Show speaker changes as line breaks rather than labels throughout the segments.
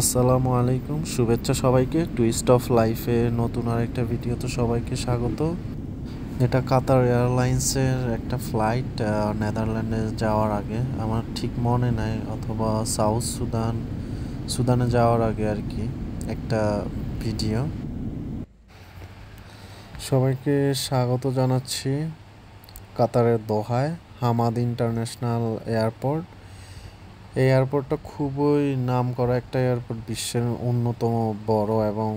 আসসালামু আলাইকুম, শুভেচ্ছা সবাইকে। টুইস্ট অফ লাইফে নতুন আরেকটা ভিডিওতে সবাইকে স্বাগত। এটা কাতার এয়ারলাইন্সের একটা ফ্লাইট নেদারল্যান্ডে যাওয়ার আগে, আমার ঠিক মনে নাই, অথবা সুদানে যাওয়ার আগে আর কি একটা ভিডিও। সবাইকে স্বাগত জানাচ্ছি কাতারের দোহায় হামাদ ইন্টারন্যাশনাল এয়ারপোর্ট। এই এয়ারপোর্টটা খুবই নামকরা একটা এয়ারপোর্ট, বিশ্বের অন্যতম বড়, এবং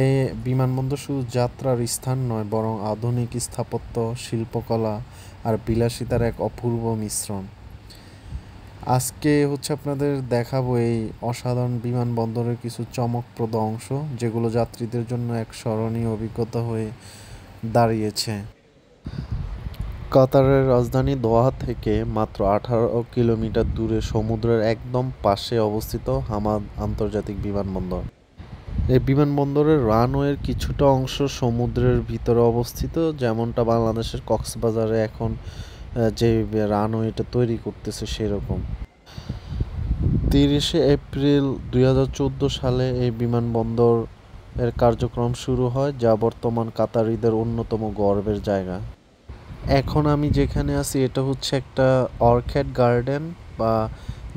এই বিমানবন্দর শুধু যাত্রার স্থান নয়, বরং আধুনিক স্থাপত্য, শিল্পকলা আর বিলাসিতার এক অপূর্ব মিশ্রণ। আজকে আপনাদের দেখাবো এই অসাধারণ বিমানবন্দরের কিছু চমকপ্রদ অংশ, যেগুলো যাত্রীদের জন্য এক স্মরণীয় অভিজ্ঞতা হয়ে দাঁড়িয়েছে। কাতারের রাজধানী দোহা থেকে মাত্র 18 কিলোমিটার দূরে সমুদ্রের একদম পাশে অবস্থিত হামাদ আন্তর্জাতিক বিমানবন্দর। এই বিমানবন্দরের রানওয়ের কিছুটা অংশ সমুদ্রের ভিতরে অবস্থিত, যেমনটা বাংলাদেশের কক্সবাজারে এখন যে রানওয়েটা তৈরি করতেছে সেরকম। 30 এপ্রিল 2014 সালে এই বিমানবন্দর এর কার্যক্রম শুরু হয়, যা বর্তমান কাতারিদের অন্যতম গর্বের জায়গা। এখন আমি যেখানে আছি এটা একটা অর্কিড গার্ডেন, বা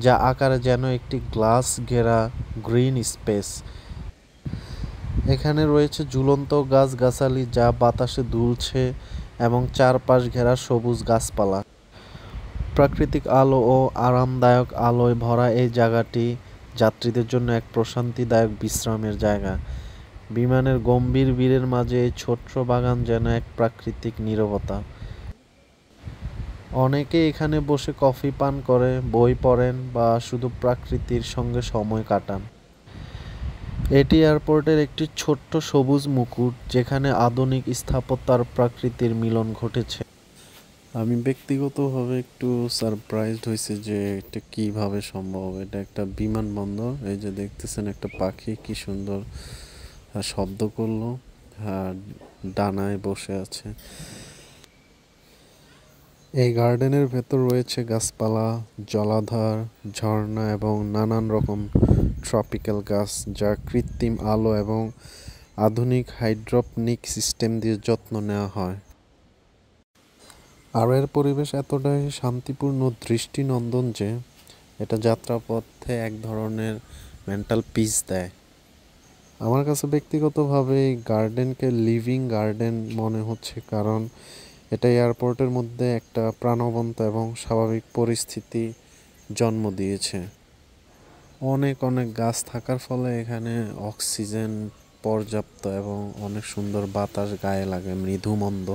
যা আকারে যেন একটি গ্লাস ঘেরা গ্রিন স্পেস। এখানে রয়েছে ঝুলন্ত গাছগাছালি যা বাতাসে দুলছে, এবং চারপাশ ঘেরা সবুজ গাছপালা। প্রাকৃতিক আলো ও আরামদায়ক আলোয় ভরা এই জায়গাটি যাত্রীদের জন্য এক প্রশান্তিদায়ক বিশ্রামের জায়গা। বিমানের গম্ভীর ভিড়ের মাঝে এই ছোট্ট বাগান যেন এক প্রাকৃতিক নীরবতা। অনেকে এখানে বসে কফি পান করে, বই পড়েন, বা শুধু প্রকৃতির সঙ্গে সময় কাটান। এটি এয়ারপোর্টের একটি ছোট্ট সবুজ মুকুট, যেখানে আধুনিক স্থাপত্য আর প্রকৃতির মিলন ঘটেছে। আমি ব্যক্তিগতভাবে একটু সারপ্রাইজড হয়েছে যে এটা কিভাবে সম্ভব। এটা একটা বিমানবন্দর, এই যে দেখতেছেন একটা পাখি কি সুন্দর শব্দ করলো, ডানায় বসে আছে। এই গার্ডেনের ভেতর রয়েছে গাছপালা, জলাধার, ঝর্ণা এবং নানান রকম ট্রপিক্যাল গাছ, যা কৃত্রিম আলো এবং আধুনিক হাইড্রোপনিক সিস্টেম দিয়ে যত্ন নেওয়া হয়। আর এর পরিবেশ এতটাই শান্তিপূর্ণ, দৃষ্টিনন্দন যে এটা যাত্রাপথে এক ধরনের মেন্টাল পিস দেয়। আমার কাছে ব্যক্তিগতভাবে এই গার্ডেনকে লিভিং গার্ডেন মনে হচ্ছে, কারণ এটা এয়ারপোর্টের মধ্যে একটা প্রাণবন্ত এবং স্বাভাবিক পরিস্থিতি জন্ম দিয়েছে। অনেক অনেক গাছ থাকার ফলে এখানে অক্সিজেন পর্যাপ্ত, এবং অনেক সুন্দর বাতাস গায়ে লাগে, মৃদুমন্দ।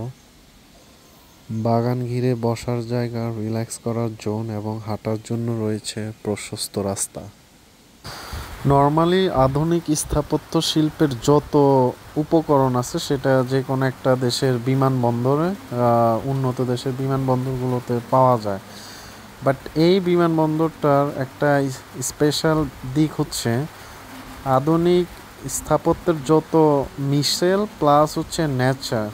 বাগান ঘিরে বসার জায়গা, রিল্যাক্স করার জোন, এবং হাঁটার জন্য রয়েছে প্রশস্ত রাস্তা। নর্মালি আধুনিক স্থাপত্য শিল্পের যত উপকরণ আছে সেটা যে কোনো একটা দেশের বিমানবন্দরে, উন্নত দেশের বিমানবন্দরগুলোতে পাওয়া যায়। বাট এই বিমানবন্দরটার একটা স্পেশাল দিক হচ্ছে আধুনিক স্থাপত্যের যত মিশেল প্লাস নেচার।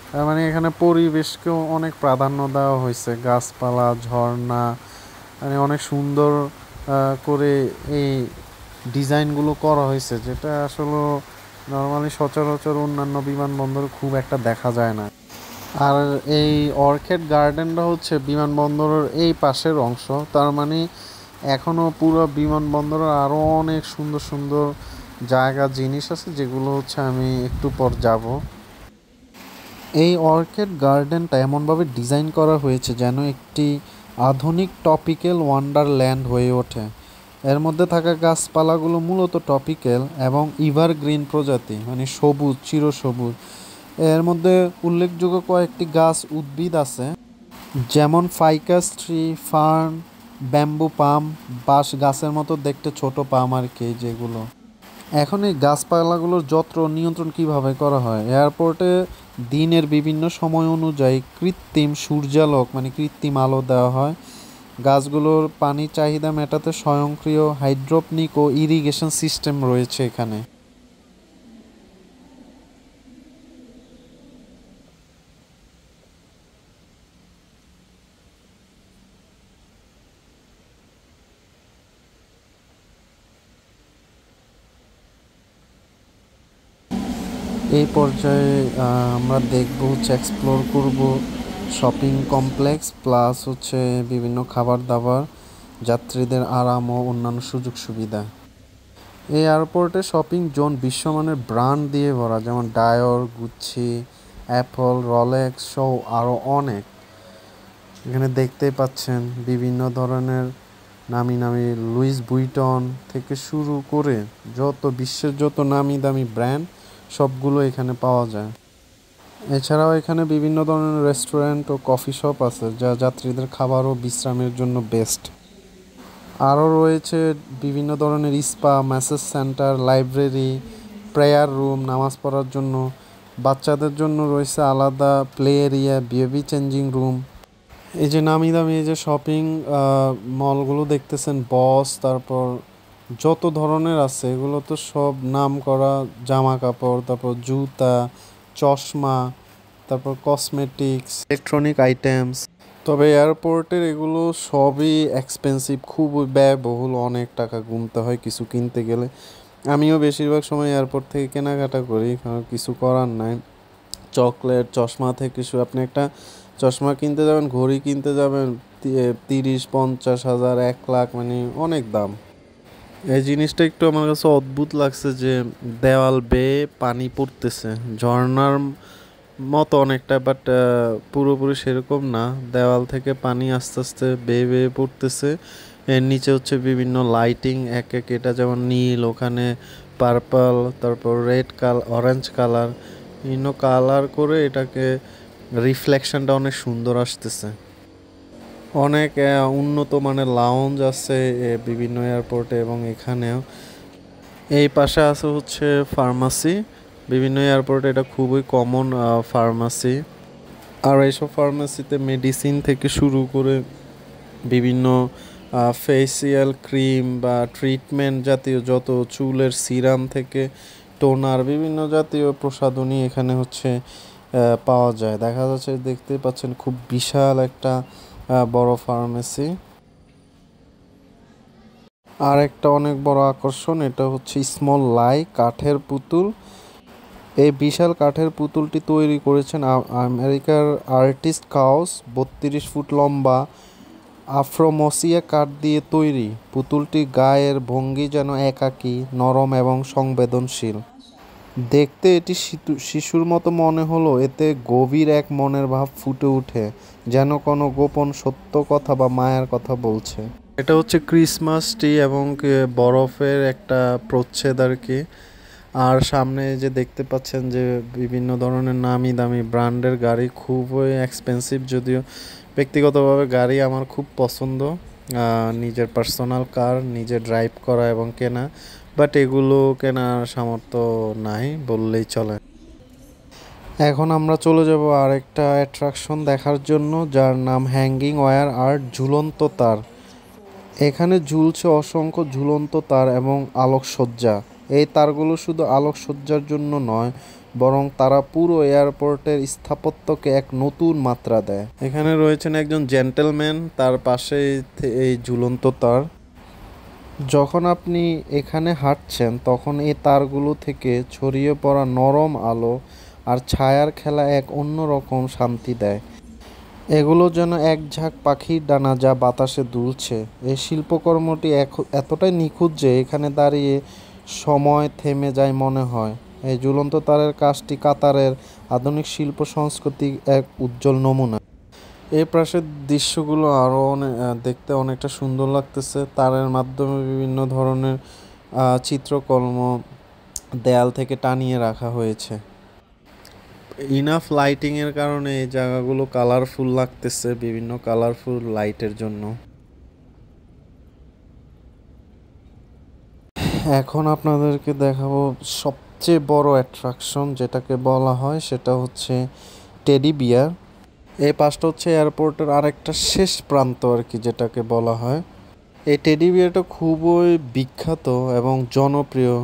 তার মানে এখানে পরিবেশকেও অনেক প্রাধান্য দেওয়া হয়েছে, গাছপালা, ঝর্ণা, মানে অনেক সুন্দর করে এই ডিজাইনগুলো করা হয়েছে, যেটা আসলে নর্মালি সচরাচর অন্যান্য বিমানবন্দরে খুব একটা দেখা যায় না। আর এই অর্কিড গার্ডেনটা বিমানবন্দরের এই পাশের অংশ, তার মানে এখনও পুরো বিমানবন্দরের আরও অনেক সুন্দর সুন্দর জায়গা, জিনিস আছে, যেগুলো আমি একটু পর যাব। এই অর্কিড গার্ডেনটা এমনভাবে ডিজাইন করা হয়েছে যেন একটি আধুনিক টপিক্যাল ওয়ান্ডারল্যান্ড হয়ে ওঠে। এর মধ্যে থাকা গাছপালাগুলো মূলত টপিক্যাল এবং এভারগ্রিন প্রজাতি, মানে সবুজ, চিরসবুজ। এর মধ্যে উল্লেখযোগ্য কয়েকটি উদ্ভিদ আছে, যেমন ফাইকাস ট্রি, ফার্ন, ব্যাম্বু পাম, বাঁশ গাছের মতো দেখতে ছোট পাম আর কি, যেগুলো। এখন এই গাছপালাগুলোর যত্ন নিয়ন্ত্রণ কিভাবে করা হয়? এয়ারপোর্টে দিনের বিভিন্ন সময় অনুযায়ী কৃত্রিম সূর্যালোক, মানে কৃত্রিম আলো দেওয়া হয়। গাছগুলোর পানি চাহিদা মেটাতে স্বয়ংক্রিয় হাইড্রোপনিক ও ইরিগেশন সিস্টেম রয়েছে এখানে। এই পর্যায়ে আমরা দেখব হচ্ছে এক্সপ্লোর করব শপিং কমপ্লেক্স প্লাস হচ্ছে বিভিন্ন খাবার দাবার, যাত্রীদের আরাম ও অন্যান্য সুযোগ সুবিধা। এই এয়ারপোর্টে শপিং জোন বিশ্বমানের ব্র্যান্ড দিয়ে ভরা, যেমন ডায়র, গুচ্ছি, অ্যাপল, রলেক্স সহ আরও অনেক। এখানে দেখতেই পাচ্ছেন বিভিন্ন ধরনের নামি নামি লুইস বুইটন থেকে শুরু করে বিশ্বের যত নামি দামি ব্র্যান্ড সবগুলো এখানে পাওয়া যায়। এছাড়াও এখানে বিভিন্ন ধরনের রেস্টুরেন্ট ও কফি শপ আছে যা যাত্রীদের খাবার ও বিশ্রামের জন্য বেস্ট। আরও রয়েছে বিভিন্ন ধরনের spa, massage centre, library, prayer room, নামাজ পড়ার জন্য। বাচ্চাদের জন্য রয়েছে আলাদা play area, baby changing room. এই যে নামি দামি এই যে শপিং মলগুলো দেখতেছেন, বস, তারপর যত ধরনের আছে এগুলো তো সব নাম করা জামা কাপড়, তারপর জুতা, চশমা, তারপর কসমেটিক্স, ইলেকট্রনিক আইটেমস। তবে এয়ারপোর্টের এগুলো সবই এক্সপেন্সিভ, খুব ব্যয়বহুল, অনেক টাকা গুনতে হয় কিছু কিনতে গেলে। আমিও বেশিরভাগ সময় এয়ারপোর্ট থেকে কেনাকাটা করি, কারণ কিছু করার নাই। চকলেট, চশমা থেকে আপনি একটা চশমা কিনতে যাবেন, ঘড়ি কিনতে যাবেন, 30-50 হাজার, 1 লাখ, মানে অনেক দাম। এই জিনিসটা একটু আমার কাছে অদ্ভুত লাগছে যে দেওয়াল বেয়ে পানি পড়তেছে, ঝর্ণার মতো অনেকটা, বাট পুরোপুরি সেরকম না। দেওয়াল থেকে পানি আস্তে আস্তে বেয়ে বেয়ে পড়তেছে। এর নিচে হচ্ছে বিভিন্ন লাইটিং, এক এক, এটা যেমন নীল, ওখানে পার্পল, তারপর রেড কালার, অরেঞ্জ কালার, বিভিন্ন কালার করে এটাকে রিফ্লেকশনটা অনেক সুন্দর আসতেছে। অনেক উন্নত মানের লাউঞ্জ আছে বিভিন্ন এয়ারপোর্টে এবং এখানেও। এই পাশে আছে হচ্ছে ফার্মাসি, বিভিন্ন এয়ারপোর্টে এটা খুবই কমন ফার্মাসি। আর এইসব ফার্মাসিতে মেডিসিন থেকে শুরু করে বিভিন্ন ফেসিয়াল ক্রিম বা ট্রিটমেন্ট জাতীয় যত, চুলের সিরাম থেকে টোনার, বিভিন্ন জাতীয় প্রসাধনী এখানে হচ্ছে পাওয়া যায়। দেখা যাচ্ছে, দেখতে পাচ্ছেন খুব বিশাল একটা বড় ফার্মেসি। আর একটা অনেক বড় আকর্ষণ, এটা হচ্ছে স্মল লাই কাঠের পুতুল। এই বিশাল কাঠের পুতুলটি তৈরি করেছেন আমেরিকার আর্টিস্ট কাউস। 32 ফুট লম্বা আফ্রোমসিয়া কাঠ দিয়ে তৈরি পুতুলটি গায়ের ভঙ্গি যেন একাকী, নরম এবং সংবেদনশীল। দেখতে এটি শিশুর মতো মনে হলো, এতে গভীর এক মনের ভাব ফুটে ওঠে, যেন কোনো গোপন সত্য কথা বা মায়ার কথা বলছে। এটা হচ্ছে ক্রিসমাস ট্রি এবং বরফের একটা প্রচ্ছেদ আর কি। আর সামনে যে দেখতে পাচ্ছেন যে বিভিন্ন ধরনের নামি দামি ব্র্যান্ডের গাড়ি, খুবই এক্সপেন্সিভ, যদিও ব্যক্তিগতভাবে গাড়ি আমার খুব পছন্দ, নিজের পার্সোনাল কার নিজে ড্রাইভ করা এবং কেনা, বাট এগুলো কেনার সামর্থ্য নাই বললেই চলে। এখন আমরা চলে যাব আরেকটা অ্যাট্রাকশন দেখার জন্য, যার নাম হ্যাঙ্গিং ওয়্যার আর্ট, ঝুলন্ত তার। এখানে ঝুলছে অসংখ্য ঝুলন্ত তার এবং আলোকসজ্জা। এই তারগুলো শুধু আলোকসজ্জার জন্য নয়, বরং তারা পুরো এয়ারপোর্টের স্থাপত্যকে এক নতুন মাত্রা দেয়। এখানে রয়েছেন একজন জেন্টলম্যান, তার পাশে এই ঝুলন্ত তার। যখন আপনি এখানে হাঁটছেন তখন এই তারগুলো থেকে ছড়িয়ে পড়া নরম আলো আর ছায়ার খেলা এক অন্যরকম শান্তি দেয়। এগুলো যেন এক ঝাঁক পাখির ডানা যা বাতাসে দুলছে। এই শিল্পকর্মটি এতটাই নিখুঁত যে এখানে দাঁড়িয়ে সময় থেমে যায় মনে হয়। এই ঝুলন্ত তারের কাজটি কাতারের আধুনিক শিল্প সংস্কৃতির এক উজ্জ্বল নমুনা। এই পাশের দৃশ্যগুলো আরও দেখতে অনেকটা সুন্দর লাগতেছে। তারের মাধ্যমে বিভিন্ন ধরনের চিত্রকর্ম দেয়াল থেকে টানিয়ে রাখা হয়েছে। ইনাফ লাইটিংয়ের কারণে এই জায়গাগুলো কালারফুল লাগতেছে, বিভিন্ন কালারফুল লাইটের জন্য। এখন আপনাদেরকে দেখাবো সবচেয়ে বড় অ্যাট্রাকশন, যেটাকে বলা হয় সেটা হচ্ছে টেডি বিয়ার। এই পাশটা হচ্ছে এয়ারপোর্টের আরেকটা শেষ প্রান্ত আর কি, যেটাকে বলা হয়। এই টেডি বিয়ারটা খুবই বিখ্যাত এবং জনপ্রিয়।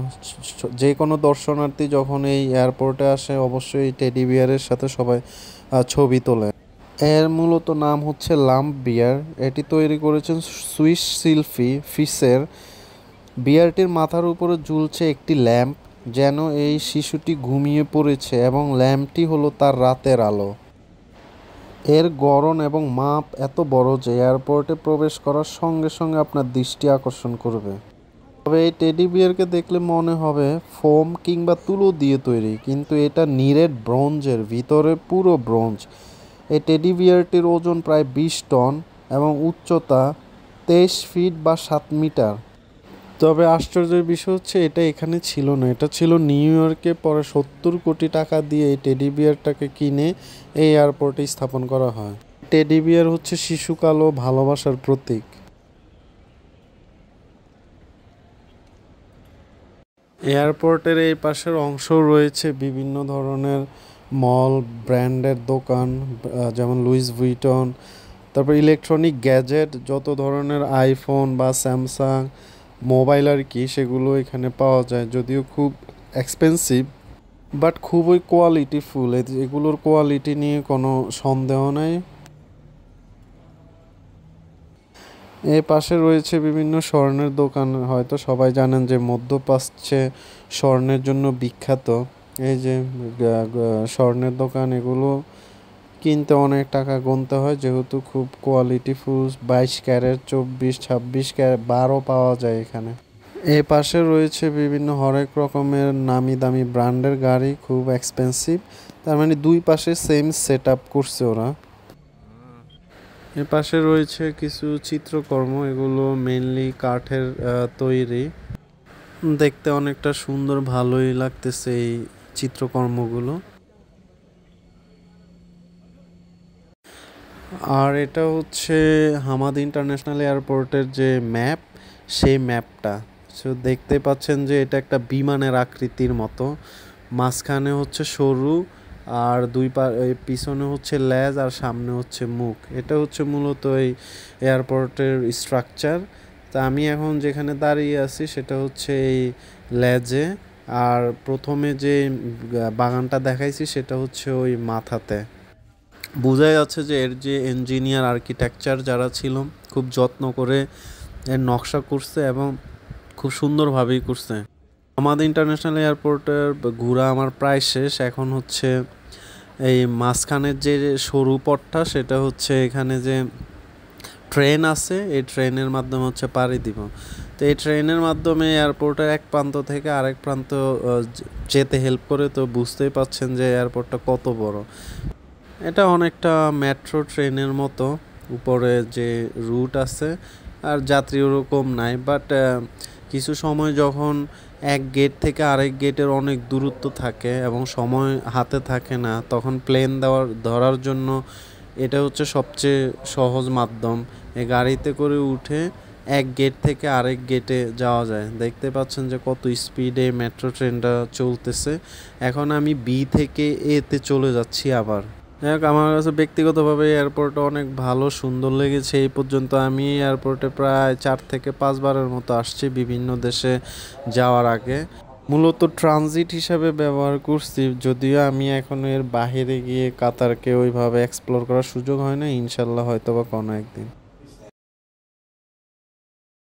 যে কোনো দর্শনার্থী যখন এই এয়ারপোর্টে আসে অবশ্যই এই টেডি বিয়ারের সাথে সবাই ছবি তোলে। এর মূলত নাম হচ্ছে লাম্প বিয়ার। এটি তৈরি করেছেন সুইস শিল্পী ফিসের। বিয়ারটির মাথার উপরে ঝুলছে একটি ল্যাম্প, যেন এই শিশুটি ঘুমিয়ে পড়েছে এবং ল্যাম্পটি হলো তার রাতের আলো। এর গড়ন এবং মাপ এত বড় যে এয়ারপোর্টে প্রবেশ করার সঙ্গে সঙ্গে আপনার দৃষ্টি আকর্ষণ করবে। তবে এই টেডি বিয়ারকে দেখলে মনে হবে ফোম কিংবা তুলো দিয়ে তৈরি, কিন্তু এটা নিরেট ব্রোঞ্জের, ভিতরে পুরো ব্রোঞ্জ। এই টেডি বিয়ারটির ওজন প্রায় 20 টন এবং উচ্চতা 23 ফিট বা 7 মিটার। তবে আশ্চর্যের বিষয় হচ্ছে এটা এখানে ছিল না, এটা ছিল নিউ ইয়র্কে। পরে 70 কোটি টাকা দিয়ে এই টেডি বিয়ারটাকে কিনে এই এয়ারপোর্টে স্থাপন করা হয়। টেডি বিয়ার হচ্ছে শিশুকাল ও ভালোবাসার প্রতীক। এয়ারপোর্টের এই পাশের অংশ রয়েছে বিভিন্ন ধরনের মল, ব্র্যান্ডের দোকান, যেমন লুইস ভিটন। তারপর ইলেকট্রনিক গ্যাজেট, যত ধরনের আইফোন বা স্যামসাং মোবাইল আর কি, সেগুলো এখানে পাওয়া যায়। যদিও খুব এক্সপেন্সিভ, বাট খুবই কোয়ালিটিফুল। এগুলোর কোয়ালিটি নিয়ে কোনো সন্দেহ নাই। এর পাশে রয়েছে বিভিন্ন স্বর্ণের দোকান। হয়তো সবাই জানেন যে মধ্যপ্রাচ্যে স্বর্ণের জন্য বিখ্যাত। এই যে স্বর্ণের দোকান, এগুলো কিনতে অনেক টাকা গুনতে হয়, যেহেতু খুব কোয়ালিটিফুল। 22 ক্যারেট, 24, 26 ক্যারেট, 12 পাওয়া যায় এখানে। এ পাশে রয়েছে বিভিন্ন হরেক রকমের নামি দামি ব্র্যান্ডের গাড়ি, খুব এক্সপেন্সিভ। তার মানে দুই পাশে সেম সেট আপ করছে ওরা। এ পাশে রয়েছে কিছু চিত্রকর্ম, এগুলো মেইনলি কাঠের তৈরি। দেখতে অনেকটা সুন্দর, ভালোই লাগতেছে এই চিত্রকর্মগুলো। আর এটা হচ্ছে হামাদ ইন্টারন্যাশনাল এয়ারপোর্টের যে ম্যাপ, সেই ম্যাপটা। সো দেখতে পাচ্ছেন যে এটা একটা বিমানের আকৃতির মতো, মাঝখানে হচ্ছে সরু, আর পিছনে হচ্ছে লেজ, আর সামনে হচ্ছে মুখ। এটা হচ্ছে মূলত এই এয়ারপোর্টের স্ট্রাকচার। তা আমি এখন যেখানে দাঁড়িয়ে আছি সেটা হচ্ছে এই লেজে, আর প্রথমে যে বাগানটা দেখাইছি সেটা হচ্ছে ওই মাথাতে। বোঝা যাচ্ছে যে এর যে ইঞ্জিনিয়ার, আর্কিটেকচার যারা ছিল, খুব যত্ন করে এর নকশা করছে এবং খুব সুন্দরভাবেই করছে। আমাদের ইন্টারন্যাশনাল এয়ারপোর্টের ঘোরা আমার প্রায় শেষ। এখন হচ্ছে এই মাঝখানের যে সরু পথটা, সেটা হচ্ছে এখানে যে ট্রেন আছে, এই ট্রেনের মাধ্যমে হচ্ছে পাড়ি দিব। তো এই ট্রেনের মাধ্যমে এয়ারপোর্টের এক প্রান্ত থেকে আরেক প্রান্ত যেতে হেল্প করে। তো বুঝতেই পাচ্ছেন যে এয়ারপোর্টটা কত বড়। এটা অনেকটা মেট্রো ট্রেনের মতো, উপরে যে রুট আছে, আর যাত্রী ওরকম নাই। বাট কিছু সময় যখন এক গেট থেকে আরেক গেটের অনেক দূরত্ব থাকে এবং সময় হাতে থাকে না, তখন প্লেন ধরার জন্য এটা হচ্ছে সবচেয়ে সহজ মাধ্যম। এই গাড়িতে করে উঠে এক গেট থেকে আরেক গেটে যাওয়া যায়। দেখতে পাচ্ছেন যে কত স্পিডে মেট্রো ট্রেনটা চলতেছে। এখন আমি বি থেকে এতে চলে যাচ্ছি আবার। যাই হোক, আমার কাছে ব্যক্তিগতভাবে এয়ারপোর্টটা অনেক ভালো, সুন্দর লেগেছে। এই পর্যন্ত আমি এয়ারপোর্টে প্রায় 4 থেকে 5 বারের মতো আসছি বিভিন্ন দেশে যাওয়ার আগে। মূলত ট্রানজিট হিসাবে ব্যবহার করছি, যদিও আমি এখনো এর বাইরে গিয়ে কাতারকে ওইভাবে এক্সপ্লোর করার সুযোগ হয় না। ইনশাল্লাহ হয়তো বা কোনো একদিন।